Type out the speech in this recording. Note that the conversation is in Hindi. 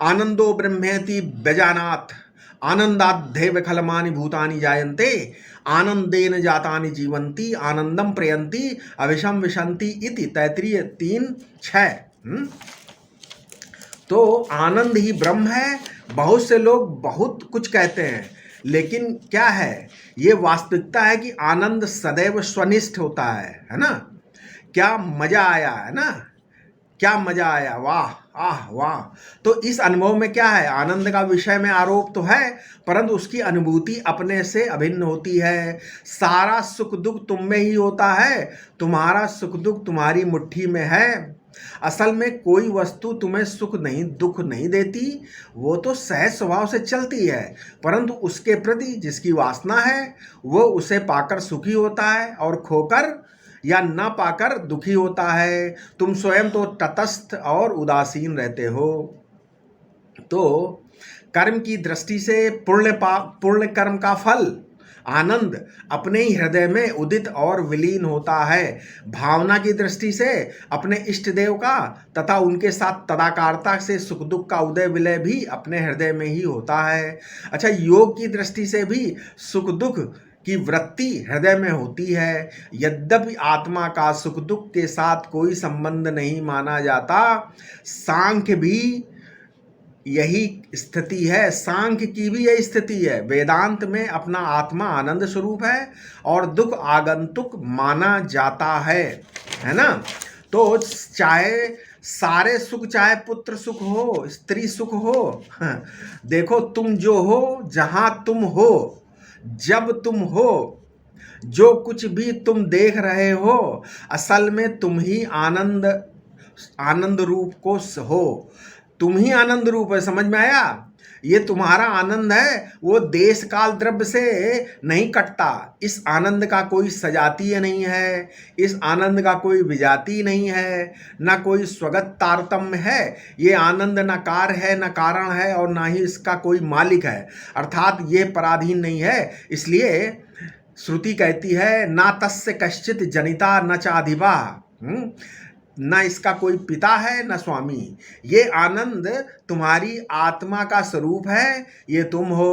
आनंदो ब्रह्मेति व्यजानात् आनंदाद्धेव खलमानि भूतानि जायन्ते आनंदेन जातानि जीवन्ति आनंदम प्रयन्ति अविशम विशन्ति इति तैत्तिरीय 3:6। तो आनंद ही ब्रह्म है। बहुत से लोग बहुत कुछ कहते हैं, लेकिन क्या है, ये वास्तविकता है कि आनंद सदैव स्वनिष्ठ होता है ना। क्या मजा आया, है ना, क्या मजा आया, वाह आह वाह। तो इस अनुभव में क्या है, आनंद का विषय में आरोप तो है, परंतु उसकी अनुभूति अपने से अभिन्न होती है। सारा सुख दुख तुम में ही होता है, तुम्हारा सुख दुख तुम्हारी मुट्ठी में है। असल में कोई वस्तु तुम्हें सुख नहीं दुख नहीं देती, वो तो सहज स्वभाव से चलती है, परंतु उसके प्रति जिसकी वासना है वो उसे पाकर सुखी होता है और खोकर या न पाकर दुखी होता है। तुम स्वयं तो तटस्थ और उदासीन रहते हो। तो कर्म की दृष्टि से पुण्य कर्म का फल आनंद अपने ही हृदय में उदित और विलीन होता है। भावना की दृष्टि से अपने इष्ट देव का तथा उनके साथ तदाकारता से सुख दुख का उदय विलय भी अपने हृदय में ही होता है। अच्छा, योग की दृष्टि से भी सुख दुख की वृत्ति हृदय में होती है। यद्यपि आत्मा का सुख दुख के साथ कोई संबंध नहीं माना जाता, सांख्य भी यही स्थिति है, सांख्य की भी यही स्थिति है। वेदांत में अपना आत्मा आनंद स्वरूप है और दुख आगंतुक माना जाता है ना। तो चाहे सारे सुख, चाहे पुत्र सुख हो, स्त्री सुख हो, देखो तुम जो हो, जहां तुम हो, जब तुम हो, जो कुछ भी तुम देख रहे हो, असल में तुम ही आनंद रूप को हो। तुम ही आनंद रूप है, समझ में आया। ये तुम्हारा आनंद है, वो देश काल द्रव्य से नहीं कटता। इस आनंद का कोई सजातीय नहीं है, इस आनंद का कोई विजातीय नहीं है, ना कोई स्वगत तारतम्य है। ये आनंद न कार है, न कारण है, और ना ही इसका कोई मालिक है, अर्थात ये पराधीन नहीं है। इसलिए श्रुति कहती है, ना तस्य कश्चित जनिता न चाधिपा, न इसका कोई पिता है न स्वामी। ये आनंद तुम्हारी आत्मा का स्वरूप है, ये तुम हो।